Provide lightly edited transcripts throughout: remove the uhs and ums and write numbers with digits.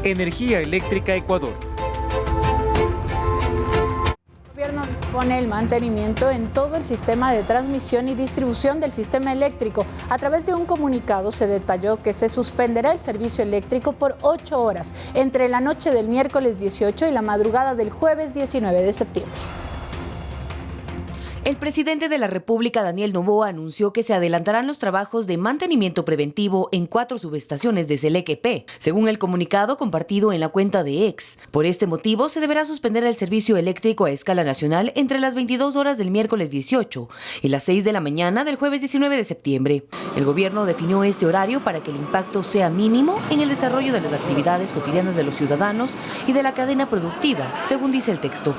Energía Eléctrica Ecuador. El gobierno dispone el mantenimiento en todo el sistema de transmisión y distribución del sistema eléctrico. A través de un comunicado se detalló que se suspenderá el servicio eléctrico por 8 horas entre la noche del miércoles 18 y la madrugada del jueves 19 de septiembre. El presidente de la República, Daniel Noboa, anunció que se adelantarán los trabajos de mantenimiento preventivo en 4 subestaciones de Selec EP, según el comunicado compartido en la cuenta de X. Por este motivo, se deberá suspender el servicio eléctrico a escala nacional entre las 22 horas del miércoles 18 y las 6 de la mañana del jueves 19 de septiembre. El gobierno definió este horario para que el impacto sea mínimo en el desarrollo de las actividades cotidianas de los ciudadanos y de la cadena productiva, según dice el texto.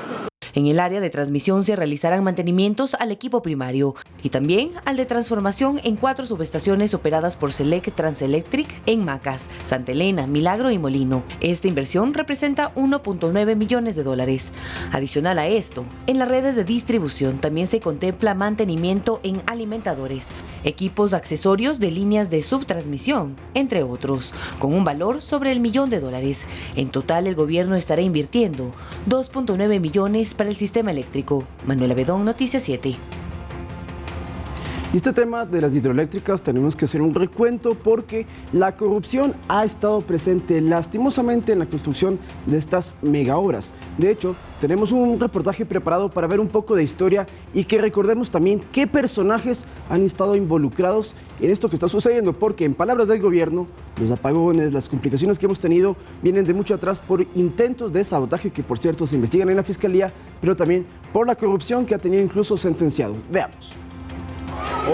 En el área de transmisión se realizarán mantenimientos al equipo primario y también al de transformación en 4 subestaciones operadas por Selec Transelectric en Macas, Santa Elena, Milagro y Molino. Esta inversión representa 1.9 millones de dólares. Adicional a esto, en las redes de distribución también se contempla mantenimiento en alimentadores, equipos accesorios de líneas de subtransmisión, entre otros, con un valor sobre el $1 millón. En total, el gobierno estará invirtiendo 2.9 millones para el sistema eléctrico. Manuela Bedón, Noticias 7. Y este tema de las hidroeléctricas tenemos que hacer un recuento porque la corrupción ha estado presente lastimosamente en la construcción de estas megaobras. De hecho, tenemos un reportaje preparado para ver un poco de historia y que recordemos también qué personajes han estado involucrados en esto que está sucediendo, porque en palabras del gobierno, los apagones, las complicaciones que hemos tenido vienen de mucho atrás por intentos de sabotaje que por cierto se investigan en la Fiscalía, pero también por la corrupción que ha tenido incluso sentenciados. Veamos.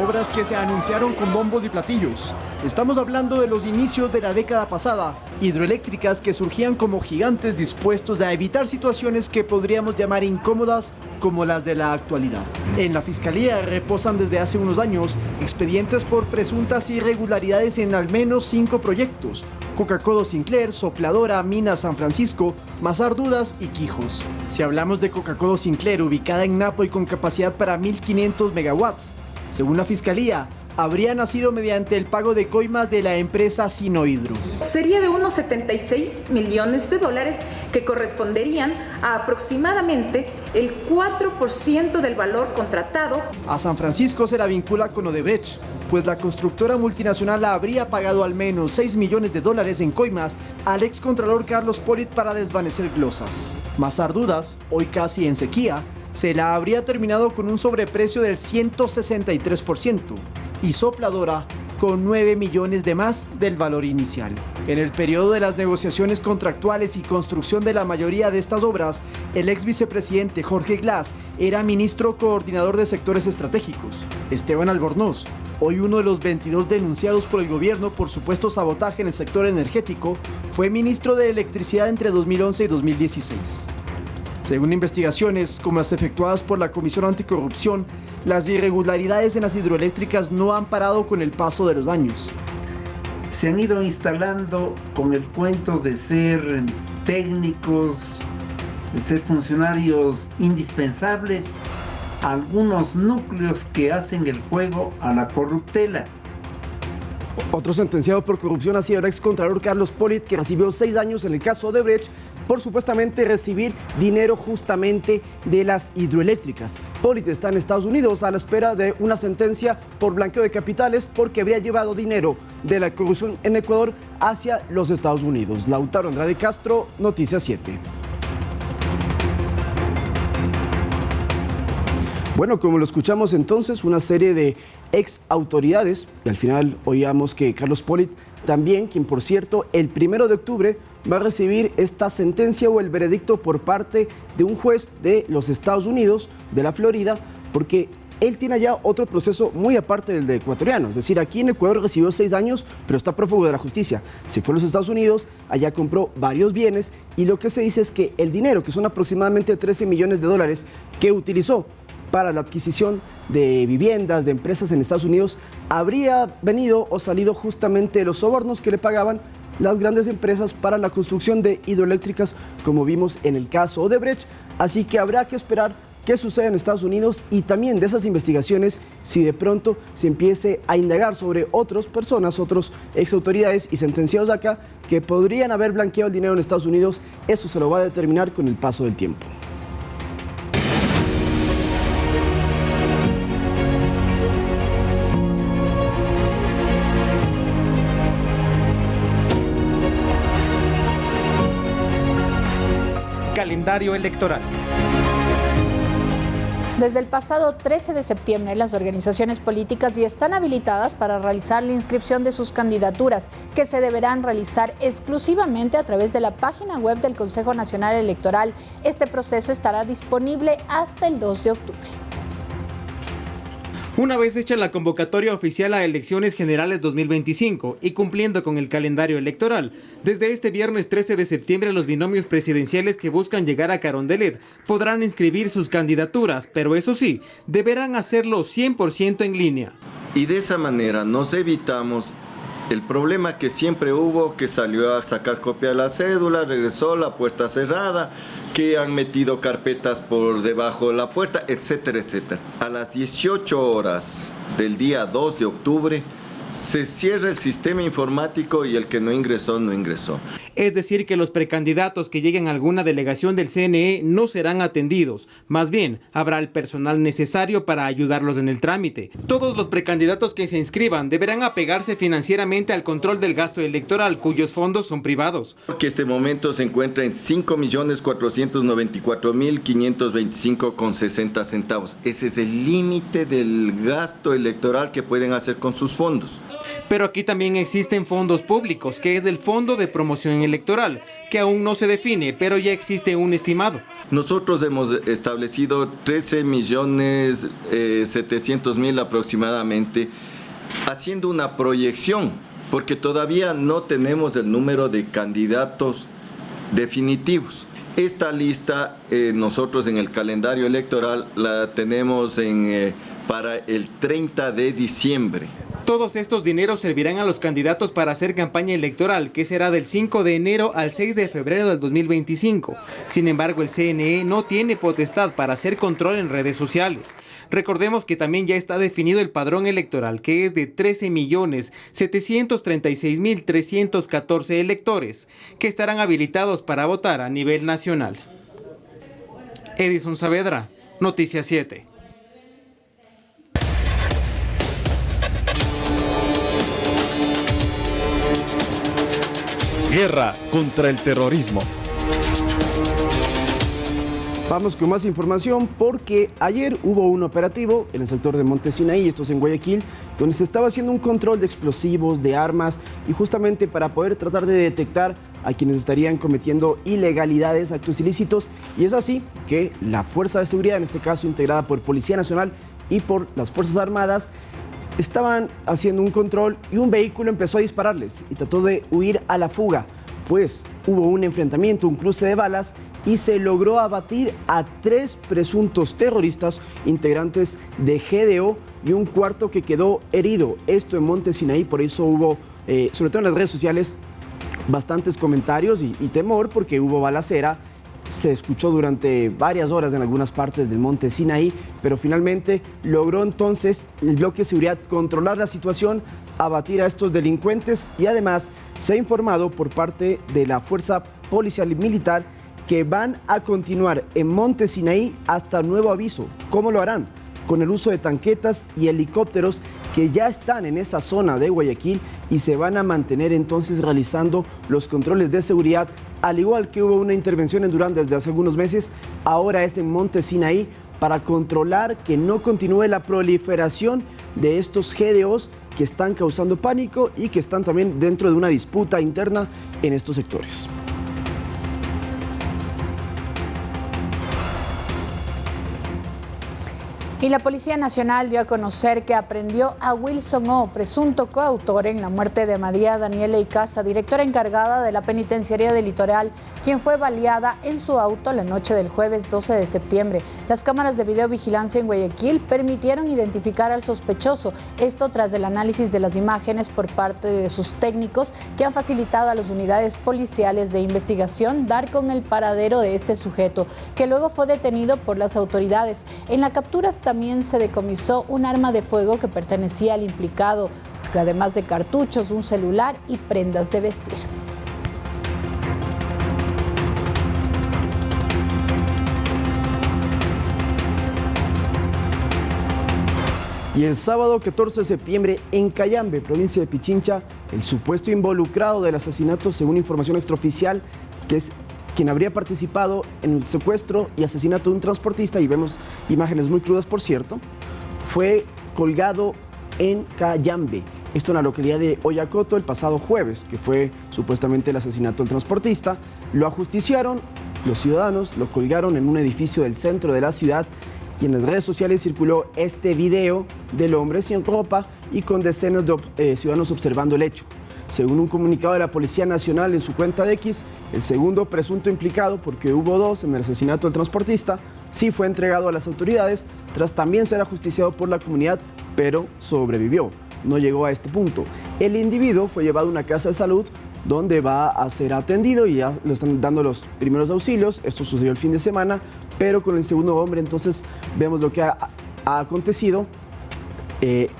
Obras que se anunciaron con bombos y platillos. Estamos hablando de los inicios de la década pasada, hidroeléctricas que surgían como gigantes dispuestos a evitar situaciones que podríamos llamar incómodas como las de la actualidad. En la Fiscalía reposan desde hace unos años expedientes por presuntas irregularidades en al menos 5 proyectos: Coca-Cola Sinclair, Sopladora, Mina San Francisco, Mazar Dudas y Quijos. Si hablamos de Coca-Cola Sinclair, ubicada en Napo y con capacidad para 1.500 megawatts, según la Fiscalía, habría nacido mediante el pago de coimas de la empresa Sinohidro. Sería de unos 76 millones de dólares que corresponderían a aproximadamente el 4% del valor contratado. A San Francisco se la vincula con Odebrecht, pues la constructora multinacional habría pagado al menos 6 millones de dólares en coimas al excontralor Carlos Polit para desvanecer glosas. Mazar Dudas, hoy casi en sequía, se la habría terminado con un sobreprecio del 163% y Sopladora con 9 millones de más del valor inicial. En el periodo de las negociaciones contractuales y construcción de la mayoría de estas obras, el ex vicepresidente Jorge Glass era ministro coordinador de sectores estratégicos. Esteban Albornoz, hoy uno de los 22 denunciados por el gobierno por supuesto sabotaje en el sector energético, fue ministro de Electricidad entre 2011 y 2016. Según investigaciones como las efectuadas por la Comisión Anticorrupción, las irregularidades en las hidroeléctricas no han parado con el paso de los años. Se han ido instalando con el cuento de ser técnicos, de ser funcionarios indispensables, algunos núcleos que hacen el juego a la corruptela. Otro sentenciado por corrupción ha sido el excontralor Carlos Polit, que recibió 6 años en el caso Odebrecht por supuestamente recibir dinero justamente de las hidroeléctricas. Polit está en Estados Unidos a la espera de una sentencia por blanqueo de capitales porque habría llevado dinero de la corrupción en Ecuador hacia los Estados Unidos. Lautaro Andrade Castro, Noticias 7. Bueno, como lo escuchamos entonces, una serie de ex autoridades, y al final oíamos que Carlos Polit también, quien por cierto el 1 de octubre va a recibir esta sentencia o el veredicto por parte de un juez de los Estados Unidos, de la Florida, porque él tiene ya otro proceso muy aparte del de ecuatoriano. Es decir, aquí en Ecuador recibió 6 años, pero está prófugo de la justicia. Se fue a los Estados Unidos, allá compró varios bienes y lo que se dice es que el dinero, que son aproximadamente 13 millones de dólares, que utilizó para la adquisición de viviendas, de empresas en Estados Unidos, habría venido o salido justamente de los sobornos que le pagaban las grandes empresas para la construcción de hidroeléctricas, como vimos en el caso Odebrecht. Así que habrá que esperar qué sucede en Estados Unidos y también de esas investigaciones si de pronto se empiece a indagar sobre otras personas, otros exautoridades y sentenciados acá que podrían haber blanqueado el dinero en Estados Unidos. Eso se lo va a determinar con el paso del tiempo. Calendario electoral. Desde el pasado 13 de septiembre, las organizaciones políticas ya están habilitadas para realizar la inscripción de sus candidaturas, que se deberán realizar exclusivamente a través de la página web del Consejo Nacional Electoral. Este proceso estará disponible hasta el 2 de octubre. Una vez hecha la convocatoria oficial a elecciones generales 2025 y cumpliendo con el calendario electoral, desde este viernes 13 de septiembre los binomios presidenciales que buscan llegar a Carondelet podrán inscribir sus candidaturas, pero eso sí, deberán hacerlo 100% en línea. Y de esa manera nos evitamos el problema que siempre hubo, que salió a sacar copia de la cédula, regresó, la puerta cerrada, que han metido carpetas por debajo de la puerta, etcétera, etcétera. A las 18 horas del día 2 de octubre se cierra el sistema informático y el que no ingresó, no ingresó. Es decir, que los precandidatos que lleguen a alguna delegación del CNE no serán atendidos. Más bien, habrá el personal necesario para ayudarlos en el trámite. Todos los precandidatos que se inscriban deberán apegarse financieramente al control del gasto electoral, cuyos fondos son privados. Que este momento se encuentra en 5.494.525,60 centavos. Ese es el límite del gasto electoral que pueden hacer con sus fondos. Pero aquí también existen fondos públicos, que es el Fondo de Promoción Electoral, que aún no se define, pero ya existe un estimado. Nosotros hemos establecido 13.700.000 aproximadamente, haciendo una proyección, porque todavía no tenemos el número de candidatos definitivos. Esta lista nosotros en el calendario electoral la tenemos para el 30 de diciembre. Todos estos dineros servirán a los candidatos para hacer campaña electoral, que será del 5 de enero al 6 de febrero del 2025. Sin embargo, el CNE no tiene potestad para hacer control en redes sociales. Recordemos que también ya está definido el padrón electoral, que es de 13.736.314 electores, que estarán habilitados para votar a nivel nacional. Edison Saavedra, Noticias 7. Guerra contra el terrorismo. Vamos con más información porque ayer hubo un operativo en el sector de Monte Sinaí, esto es en Guayaquil, donde se estaba haciendo un control de explosivos, de armas y justamente para poder tratar de detectar a quienes estarían cometiendo ilegalidades, actos ilícitos, y es así que la Fuerza de Seguridad, en este caso integrada por Policía Nacional y por las Fuerzas Armadas, estaban haciendo un control y un vehículo empezó a dispararles y trató de huir a la fuga. Pues hubo un enfrentamiento, un cruce de balas y se logró abatir a 3 presuntos terroristas integrantes de GDO y un cuarto que quedó herido. Esto en Monte Sinaí, por eso hubo, sobre todo en las redes sociales, bastantes comentarios y temor porque hubo balacera. Se escuchó durante varias horas en algunas partes del Monte Sinaí, pero finalmente logró entonces el bloque de seguridad controlar la situación, abatir a estos delincuentes y además se ha informado por parte de la Fuerza Policial y Militar que van a continuar en Monte Sinaí hasta nuevo aviso. ¿Cómo lo harán? Con el uso de tanquetas y helicópteros que ya están en esa zona de Guayaquil y se van a mantener entonces realizando los controles de seguridad, al igual que hubo una intervención en Durán desde hace algunos meses, ahora es en Monte Sinaí para controlar que no continúe la proliferación de estos GDOs que están causando pánico y que están también dentro de una disputa interna en estos sectores. Y la Policía Nacional dio a conocer que aprendió a Wilson O., presunto coautor en la muerte de María Daniela Icaza, directora encargada de la Penitenciaría del Litoral, quien fue baleada en su auto la noche del jueves 12 de septiembre. Las cámaras de videovigilancia en Guayaquil permitieron identificar al sospechoso, esto tras el análisis de las imágenes por parte de sus técnicos que han facilitado a las unidades policiales de investigación dar con el paradero de este sujeto, que luego fue detenido por las autoridades. En la captura también se decomisó un arma de fuego que pertenecía al implicado, además de cartuchos, un celular y prendas de vestir. Y el sábado 14 de septiembre en Cayambe, provincia de Pichincha, el supuesto involucrado del asesinato, según información extraoficial, que es quien habría participado en el secuestro y asesinato de un transportista, y vemos imágenes muy crudas por cierto, fue colgado en Cayambe, esto en la localidad de Oyacoto el pasado jueves, que fue supuestamente el asesinato del transportista. Lo ajusticiaron, los ciudadanos lo colgaron en un edificio del centro de la ciudad, y en las redes sociales circuló este video del hombre sin ropa y con decenas de ciudadanos observando el hecho. Según un comunicado de la Policía Nacional en su cuenta de X, el segundo presunto implicado, porque hubo dos en el asesinato del transportista, sí fue entregado a las autoridades tras también ser ajusticiado por la comunidad, pero sobrevivió. No llegó a este punto. El individuo fue llevado a una casa de salud donde va a ser atendido y ya le están dando los primeros auxilios. Esto sucedió el fin de semana, pero con el segundo hombre entonces vemos lo que ha acontecido.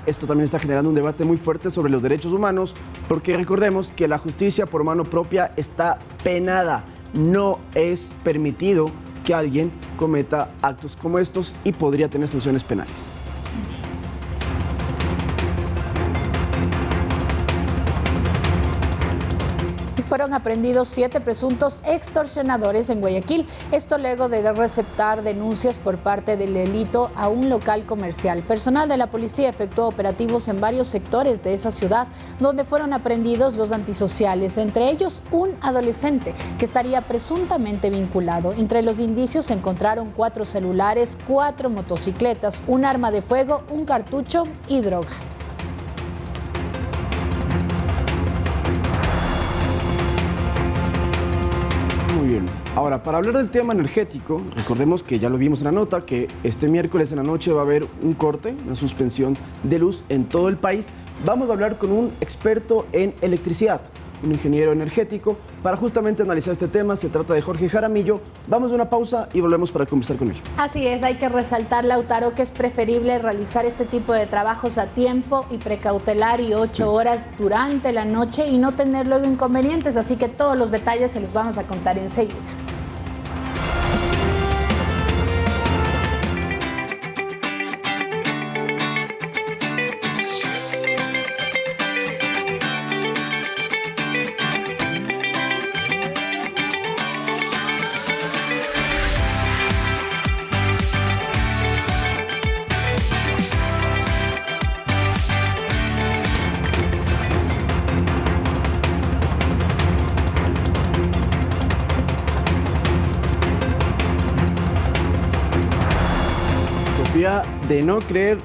Esto también está generando un debate muy fuerte sobre los derechos humanos, porque recordemos que la justicia por mano propia está penada. No es permitido que alguien cometa actos como estos y podría tener sanciones penales. Fueron aprendidos 7 presuntos extorsionadores en Guayaquil, esto luego de receptar denuncias por parte del delito a un local comercial. Personal de la policía efectuó operativos en varios sectores de esa ciudad, donde fueron aprendidos los antisociales, entre ellos un adolescente que estaría presuntamente vinculado. Entre los indicios se encontraron 4 celulares, 4 motocicletas, un arma de fuego, un cartucho y droga. Muy bien. Ahora, para hablar del tema energético, recordemos que ya lo vimos en la nota, que este miércoles en la noche va a haber un corte, una suspensión de luz en todo el país. Vamos a hablar con un experto en electricidad, un ingeniero energético, para justamente analizar este tema. Se trata de Jorge Jaramillo. Vamos a una pausa y volvemos para conversar con él. Así es, hay que resaltar, Lautaro, que es preferible realizar este tipo de trabajos a tiempo y precautelar y 8 horas durante la noche y no tener luego inconvenientes. Así que todos los detalles se los vamos a contar enseguida. De no creer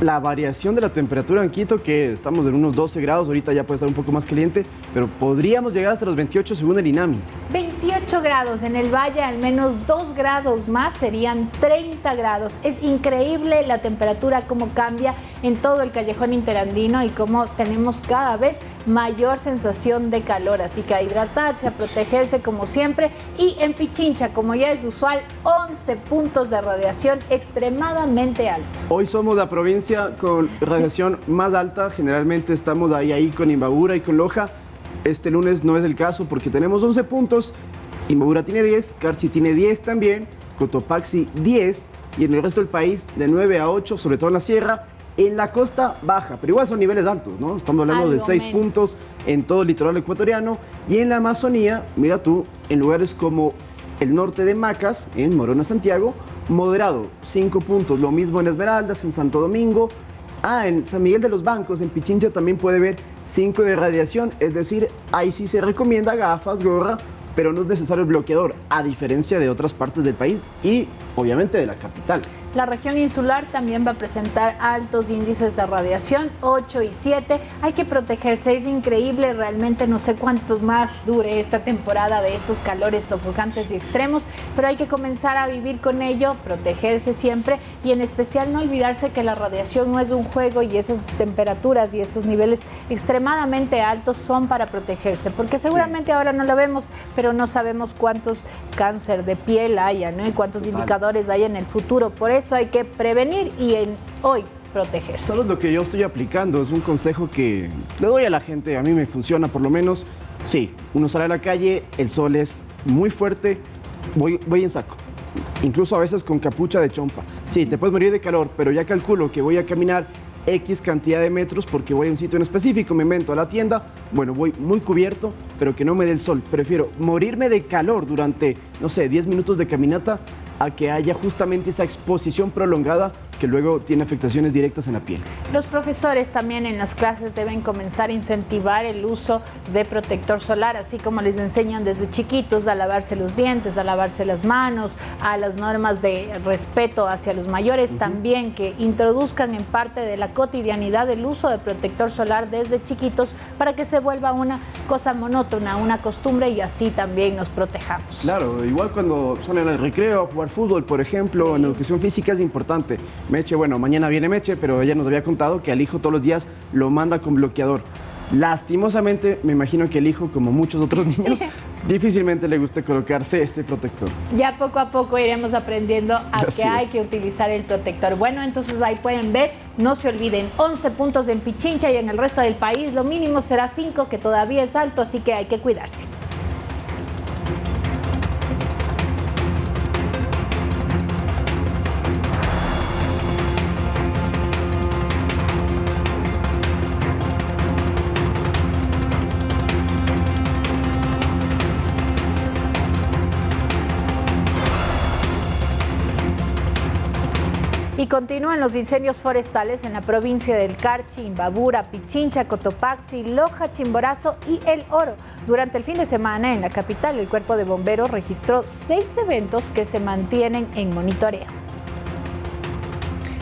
la variación de la temperatura en Quito, que estamos en unos 12 grados, ahorita ya puede estar un poco más caliente, pero podríamos llegar hasta los 28 según el INAMI. 28 grados, en el valle al menos 2 grados más serían 30 grados. Es increíble la temperatura, cómo cambia en todo el callejón interandino y cómo tenemos cada vez mayor sensación de calor, así que a hidratarse, a protegerse como siempre. Y en Pichincha, como ya es usual, 11 puntos de radiación extremadamente altos. Hoy somos la provincia con radiación más alta, generalmente estamos ahí con Imbabura y con Loja. Este lunes no es el caso porque tenemos 11 puntos, Imbabura tiene 10, Carchi tiene 10 también, Cotopaxi 10 y en el resto del país de 9 a 8, sobre todo en la sierra. En la costa baja, pero igual son niveles altos, ¿no? Estamos hablando de 6 puntos en todo el litoral ecuatoriano. Y en la Amazonía, mira tú, en lugares como el norte de Macas, en Morona, Santiago, moderado, 5 puntos. Lo mismo en Esmeraldas, en Santo Domingo. En San Miguel de los Bancos, en Pichincha, también puede haber 5 de radiación. Es decir, ahí sí se recomienda gafas, gorra, pero no es necesario el bloqueador, a diferencia de otras partes del país. Y obviamente de la capital. La región insular también va a presentar altos índices de radiación, 8 y 7. Hay que protegerse, es increíble, realmente no sé cuánto más dure esta temporada de estos calores sofocantes y extremos, pero hay que comenzar a vivir con ello, protegerse siempre y en especial no olvidarse que la radiación no es un juego y esas temperaturas y esos niveles extremadamente altos son para protegerse, porque seguramente ahora no lo vemos, pero no sabemos cuántos cáncer de piel haya, ¿no? Y cuántos indicadores hay en el futuro. Por eso hay que prevenir y hoy protegerse. Solo lo que yo estoy aplicando es un consejo que le doy a la gente, a mí me funciona por lo menos. Sí, uno sale a la calle, el sol es muy fuerte, voy en saco, incluso a veces con capucha de chompa. Sí, te puedes morir de calor, pero ya calculo que voy a caminar X cantidad de metros porque voy a un sitio en específico, me invento a la tienda, bueno, voy muy cubierto, pero que no me dé el sol. Prefiero morirme de calor durante, no sé, 10 minutos de caminata a que haya justamente esa exposición prolongada que luego tiene afectaciones directas en la piel. Los profesores también en las clases deben comenzar a incentivar el uso de protector solar, así como les enseñan desde chiquitos a lavarse los dientes, a lavarse las manos, a las normas de respeto hacia los mayores, también que introduzcan en parte de la cotidianidad el uso de protector solar desde chiquitos para que se vuelva una cosa monótona, una costumbre y así también nos protejamos. Claro, igual cuando salen al recreo a jugar fútbol, por ejemplo, en educación física es importante. Meche, bueno, mañana viene Meche, pero ella nos había contado que al hijo todos los días lo manda con bloqueador. Lastimosamente, me imagino que el hijo, como muchos otros niños, difícilmente le guste colocarse este protector. Ya poco a poco iremos aprendiendo Así que hay es. que utilizar el protector. Bueno, entonces ahí pueden ver, no se olviden, 11 puntos en Pichincha y en el resto del país. Lo mínimo será 5, que todavía es alto, así que hay que cuidarse. Y continúan los incendios forestales en la provincia del Carchi, Imbabura, Pichincha, Cotopaxi, Loja, Chimborazo y El Oro. Durante el fin de semana en la capital, el Cuerpo de Bomberos registró 6 eventos que se mantienen en monitoreo.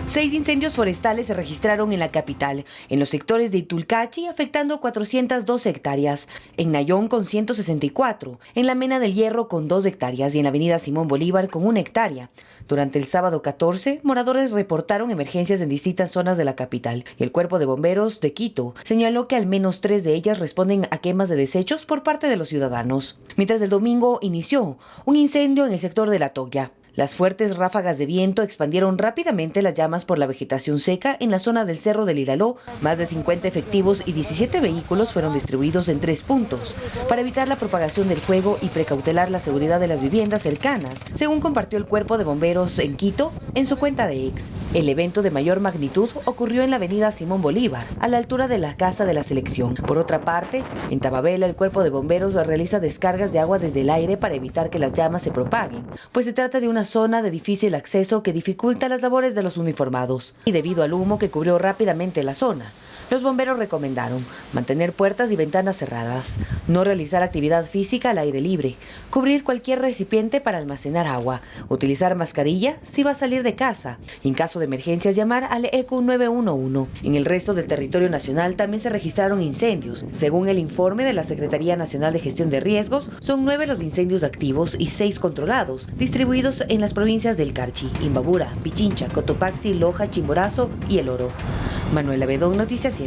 6 incendios forestales se registraron en la capital, en los sectores de Itulcachi, afectando 402 hectáreas, en Nayón con 164, en la Mena del Hierro con 2 hectáreas y en la avenida Simón Bolívar con 1 hectárea. Durante el sábado 14, moradores reportaron emergencias en distintas zonas de la capital y el Cuerpo de Bomberos de Quito señaló que al menos 3 de ellas responden a quemas de desechos por parte de los ciudadanos. Mientras el domingo inició un incendio en el sector de La Toya. Las fuertes ráfagas de viento expandieron rápidamente las llamas por la vegetación seca en la zona del Cerro del Ilaló. Más de 50 efectivos y 17 vehículos fueron distribuidos en 3 puntos para evitar la propagación del fuego y precautelar la seguridad de las viviendas cercanas, según compartió el Cuerpo de Bomberos en Quito en su cuenta de X. El evento de mayor magnitud ocurrió en la avenida Simón Bolívar, a la altura de la Casa de la Selección. Por otra parte, en Tababela el Cuerpo de Bomberos realiza descargas de agua desde el aire para evitar que las llamas se propaguen, pues se trata de una zona de difícil acceso que dificulta las labores de los uniformados. Y debido al humo que cubrió rápidamente la zona, los bomberos recomendaron mantener puertas y ventanas cerradas, no realizar actividad física al aire libre, cubrir cualquier recipiente para almacenar agua, utilizar mascarilla si va a salir de casa y en caso de emergencias llamar al EQ 911. En el resto del territorio nacional también se registraron incendios. Según el informe de la Secretaría Nacional de Gestión de Riesgos, son 9 los incendios activos y 6 controlados, distribuidos en las provincias del Carchi, Imbabura, Pichincha, Cotopaxi, Loja, Chimborazo y El Oro. Manuela Bedón, Noticias 7.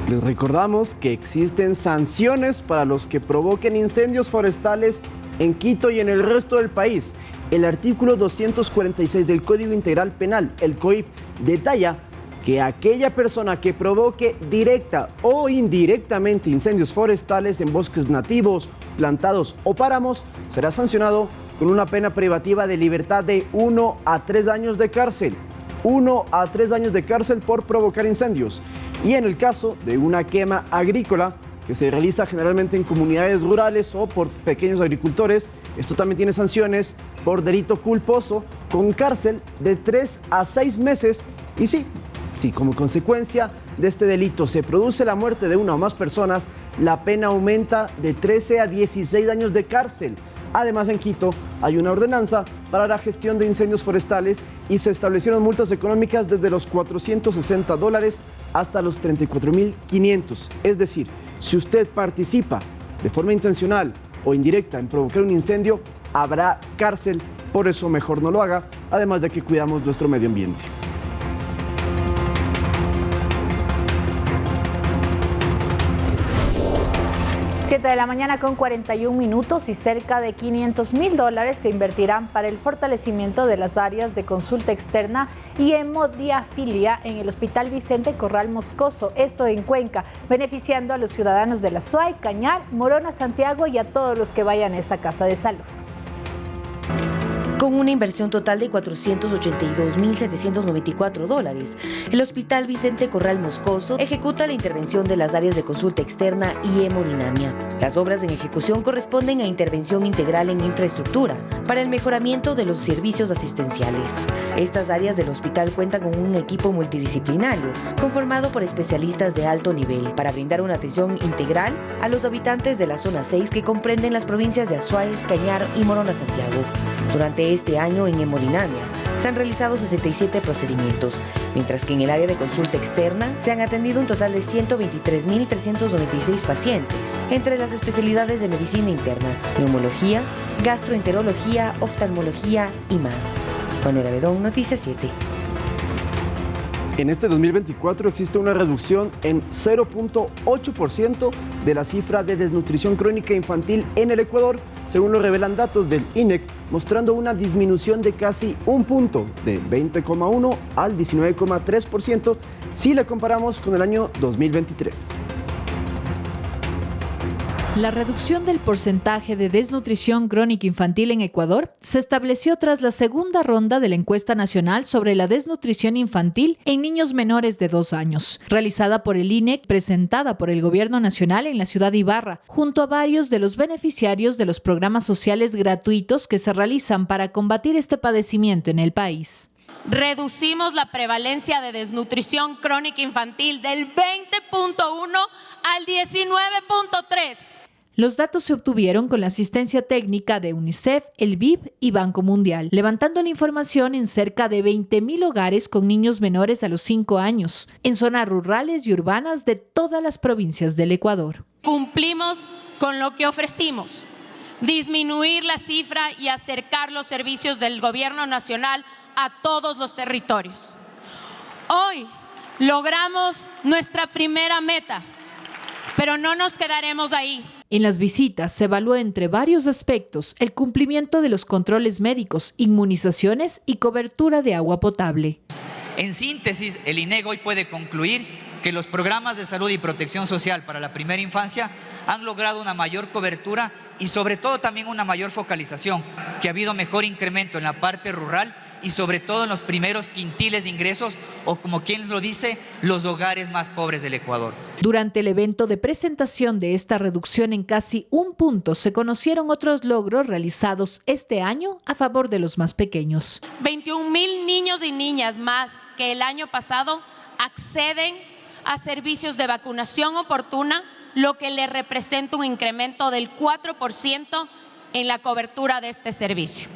Les recordamos que existen sanciones para los que provoquen incendios forestales en Quito y en el resto del país. El artículo 246 del Código Integral Penal, el COIP, detalla que aquella persona que provoque directa o indirectamente incendios forestales en bosques nativos, plantados o páramos, será sancionado con una pena privativa de libertad de 1 a 3 años de cárcel. 1 a 3 años de cárcel por provocar incendios. Y en el caso de una quema agrícola que se realiza generalmente en comunidades rurales o por pequeños agricultores, esto también tiene sanciones por delito culposo con cárcel de 3 a 6 meses. Y sí, como consecuencia de este delito se produce la muerte de una o más personas, la pena aumenta de 13 a 16 años de cárcel. Además, en Quito hay una ordenanza para la gestión de incendios forestales y se establecieron multas económicas desde los $460 hasta los 34.500. Es decir, si usted participa de forma intencional o indirecta en provocar un incendio, habrá cárcel. Por eso mejor no lo haga, además de que cuidamos nuestro medio ambiente. Siete de la mañana con 41 minutos y cerca de $500.000 se invertirán para el fortalecimiento de las áreas de consulta externa y hemodiafilia en el Hospital Vicente Corral Moscoso, esto en Cuenca, beneficiando a los ciudadanos de La Suay, Cañar, Morona, Santiago y a todos los que vayan a esta casa de salud. Con una inversión total de $482.794, el Hospital Vicente Corral Moscoso ejecuta la intervención de las áreas de consulta externa y hemodinamia. Las obras en ejecución corresponden a intervención integral en infraestructura para el mejoramiento de los servicios asistenciales. Estas áreas del hospital cuentan con un equipo multidisciplinario conformado por especialistas de alto nivel para brindar una atención integral a los habitantes de la zona 6 que comprenden las provincias de Azuay, Cañar y Morona, Santiago. Durante este año en hemodinamia se han realizado 67 procedimientos, mientras que en el área de consulta externa se han atendido un total de 123.396 pacientes, entre las especialidades de medicina interna, neumología, gastroenterología, oftalmología y más. Manuela Bedón, Noticias 7. En este 2024 existe una reducción en 0.8% de la cifra de desnutrición crónica infantil en el Ecuador, según lo revelan datos del INEC, mostrando una disminución de casi un punto, de 20,1 al 19,3%, si la comparamos con el año 2023. La reducción del porcentaje de desnutrición crónica infantil en Ecuador se estableció tras la segunda ronda de la encuesta nacional sobre la desnutrición infantil en niños menores de 2 años, realizada por el INEC, presentada por el Gobierno Nacional en la ciudad de Ibarra, junto a varios de los beneficiarios de los programas sociales gratuitos que se realizan para combatir este padecimiento en el país. Reducimos la prevalencia de desnutrición crónica infantil del 20.1 al 19.3. Los datos se obtuvieron con la asistencia técnica de UNICEF, el BID y Banco Mundial, levantando la información en cerca de 20.000 hogares con niños menores a los 5 años, en zonas rurales y urbanas de todas las provincias del Ecuador. Cumplimos con lo que ofrecimos, disminuir la cifra y acercar los servicios del Gobierno Nacional a todos los territorios. Hoy logramos nuestra primera meta, pero no nos quedaremos ahí. En las visitas se evaluó entre varios aspectos el cumplimiento de los controles médicos, inmunizaciones y cobertura de agua potable. En síntesis, el INEC hoy puede concluir que los programas de salud y protección social para la primera infancia han logrado una mayor cobertura y sobre todo también una mayor focalización, que ha habido mejor incremento en la parte rural y sobre todo en los primeros quintiles de ingresos o, como quien lo dice, los hogares más pobres del Ecuador. Durante el evento de presentación de esta reducción en casi un punto se conocieron otros logros realizados este año a favor de los más pequeños. 21.000 niños y niñas más que el año pasado acceden a servicios de vacunación oportuna, lo que le representa un incremento del 4% en la cobertura de este servicio.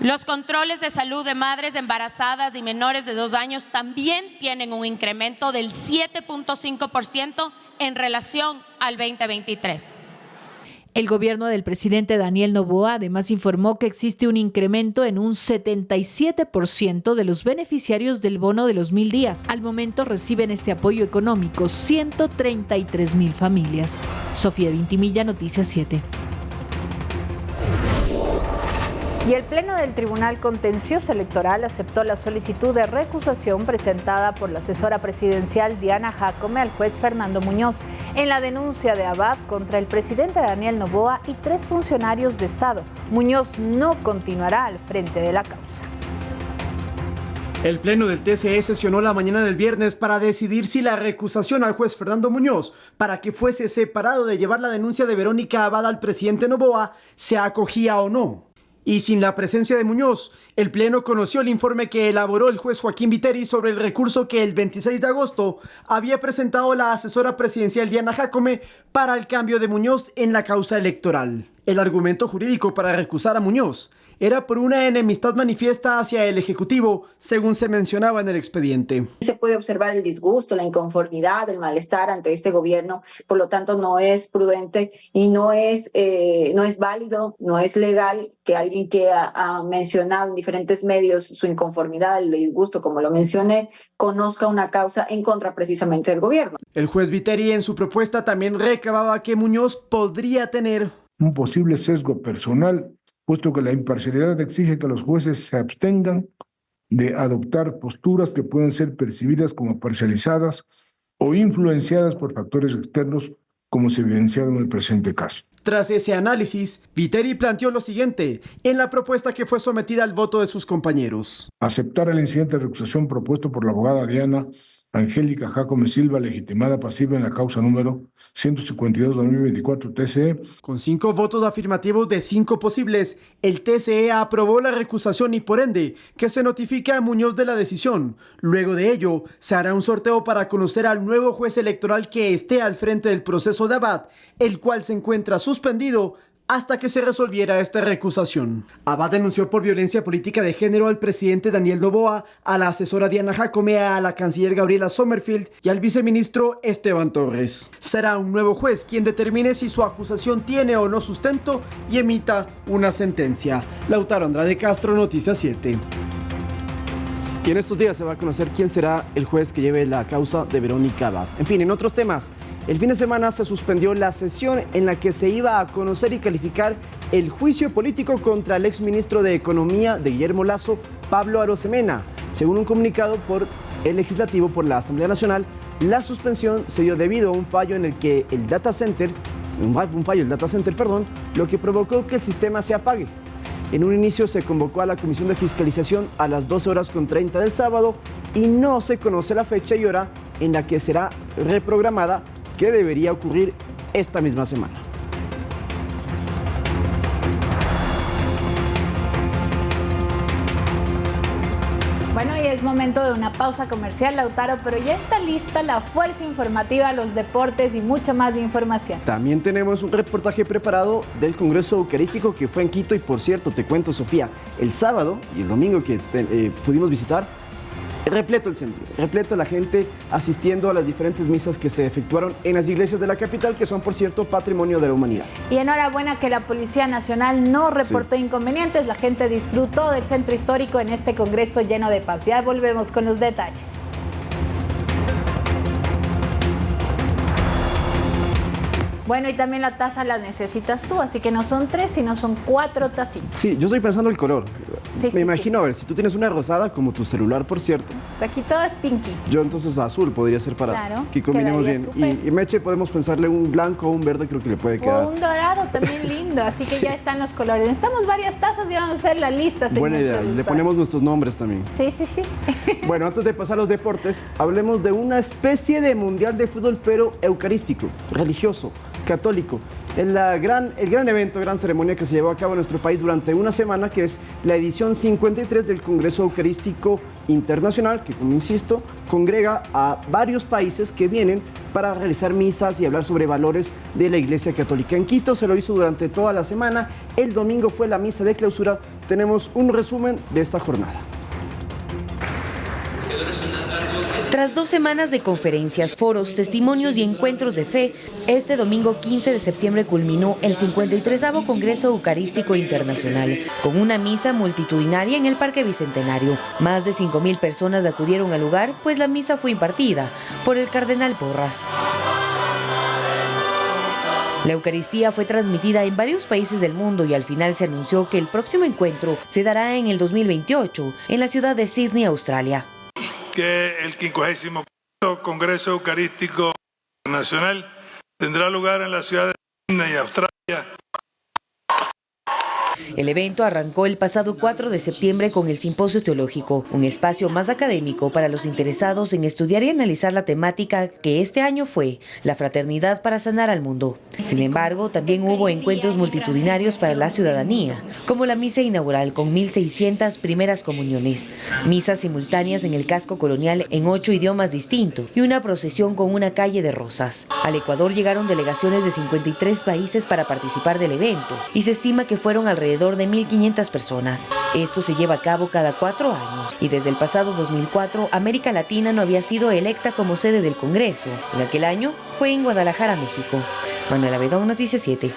Los controles de salud de madres embarazadas y menores de 2 años también tienen un incremento del 7.5% en relación al 2023. El gobierno del presidente Daniel Noboa además informó que existe un incremento en un 77% de los beneficiarios del bono de los 1.000 días. Al momento reciben este apoyo económico 133.000 familias. Sofía Vintimilla, Noticias 7. Y el Pleno del Tribunal Contencioso Electoral aceptó la solicitud de recusación presentada por la asesora presidencial Diana Jacome al juez Fernando Muñoz en la denuncia de Abad contra el presidente Daniel Noboa y 3 funcionarios de Estado. Muñoz no continuará al frente de la causa. El Pleno del TCE sesionó la mañana del viernes para decidir si la recusación al juez Fernando Muñoz para que fuese separado de llevar la denuncia de Verónica Abad al presidente Noboa se acogía o no. Y sin la presencia de Muñoz, el Pleno conoció el informe que elaboró el juez Joaquín Viteri sobre el recurso que el 26 de agosto había presentado la asesora presidencial Diana Jacome para el cambio de Muñoz en la causa electoral. El argumento jurídico para recusar a Muñoz era por una enemistad manifiesta hacia el Ejecutivo, según se mencionaba en el expediente. Se puede observar el disgusto, la inconformidad, el malestar ante este gobierno, por lo tanto no es prudente y no es válido, no es legal que alguien que ha mencionado en diferentes medios su inconformidad, el disgusto, como lo mencioné, conozca una causa en contra precisamente del gobierno. El juez Viteri en su propuesta también recababa que Muñoz podría tener un posible sesgo personal, puesto que la imparcialidad exige que los jueces se abstengan de adoptar posturas que pueden ser percibidas como parcializadas o influenciadas por factores externos, como se evidenciado en el presente caso. Tras ese análisis, Viteri planteó lo siguiente en la propuesta que fue sometida al voto de sus compañeros. Aceptar el incidente de recusación propuesto por la abogada Diana Angélica Jacome Silva, legitimada pasiva en la causa número 152/2024 TCE. Con 5 votos afirmativos de 5 posibles, el TCE aprobó la recusación y por ende que se notifique a Muñoz de la decisión. Luego de ello, se hará un sorteo para conocer al nuevo juez electoral que esté al frente del proceso de Abad, el cual se encuentra suspendido hasta que se resolviera esta recusación. Abad denunció por violencia política de género al presidente Daniel Noboa, a la asesora Diana Jacome, a la canciller Gabriela Sommerfield y al viceministro Esteban Torres. Será un nuevo juez quien determine si su acusación tiene o no sustento y emita una sentencia. Lautaro Andrade Castro, Noticias 7. Y en estos días se va a conocer quién será el juez que lleve la causa de Verónica Abad. En fin, en otros temas, el fin de semana se suspendió la sesión en la que se iba a conocer y calificar el juicio político contra el exministro de Economía de Guillermo Lasso, Pablo Arosemena. Según un comunicado por el Legislativo por la Asamblea Nacional, la suspensión se dio debido a un fallo en el que el data center, lo que provocó que el sistema se apague. En un inicio se convocó a la Comisión de Fiscalización a las 12:30 del sábado y no se conoce la fecha y hora en la que será reprogramada, que debería ocurrir esta misma semana. Bueno, y es momento de una pausa comercial, Lautaro, pero ya está lista la fuerza informativa, los deportes y mucha más información. También tenemos un reportaje preparado del Congreso Eucarístico que fue en Quito y, por cierto, te cuento, Sofía, el sábado y el domingo que pudimos visitar, repleto el centro, repleto la gente asistiendo a las diferentes misas que se efectuaron en las iglesias de la capital, que son, por cierto, patrimonio de la humanidad. Y enhorabuena que la Policía Nacional no reportó inconvenientes, la gente disfrutó del centro histórico en este congreso lleno de paz. Ya volvemos con los detalles. Bueno, y también la taza la necesitas tú, así que no son 3, sino son 4 tacitas. Sí, yo estoy pensando el color. Me imagino, sí. A ver, si tú tienes una rosada, como tu celular, por cierto. Aquí todo es pinky. Yo entonces azul podría ser para que combinemos bien. Y Meche, podemos pensarle un blanco o un verde, creo que le puede quedar. O un dorado también lindo, así que ya están los colores. Necesitamos varias tazas y vamos a hacer la lista. Buena idea, y le ponemos nuestros nombres también. Sí. Bueno, antes de pasar a los deportes, hablemos de una especie de mundial de fútbol, pero eucarístico, religioso, católico. El gran evento, gran ceremonia que se llevó a cabo en nuestro país durante una semana, que es la edición 53 del Congreso Eucarístico Internacional, que, como insisto, congrega a varios países que vienen para realizar misas y hablar sobre valores de la Iglesia Católica. En Quito se lo hizo durante toda la semana. El domingo fue la misa de clausura. Tenemos un resumen de esta jornada. Tras 2 semanas de conferencias, foros, testimonios y encuentros de fe, este domingo 15 de septiembre culminó el 53º Congreso Eucarístico Internacional, con una misa multitudinaria en el Parque Bicentenario. Más de 5,000 personas acudieron al lugar, pues la misa fue impartida por el cardenal Porras. La Eucaristía fue transmitida en varios países del mundo y al final se anunció que el próximo encuentro se dará en el 2028, en la ciudad de Sydney, Australia. Que el 54º Congreso Eucarístico Internacional tendrá lugar en la ciudad de Sydney, Australia. El evento arrancó el pasado 4 de septiembre con el Simposio Teológico, un espacio más académico para los interesados en estudiar y analizar la temática que este año fue la fraternidad para sanar al mundo. Sin embargo, también hubo encuentros multitudinarios para la ciudadanía, como la misa inaugural con 1.600 primeras comuniones, misas simultáneas en el casco colonial en 8 idiomas distintos y una procesión con una calle de rosas. Al Ecuador llegaron delegaciones de 53 países para participar del evento y se estima que fueron alrededor de 1.500 personas. Esto se lleva a cabo cada 4 años y desde el pasado 2004 América Latina no había sido electa como sede del Congreso. En aquel año fue en Guadalajara, México. Manuela Bedón, Noticias 7.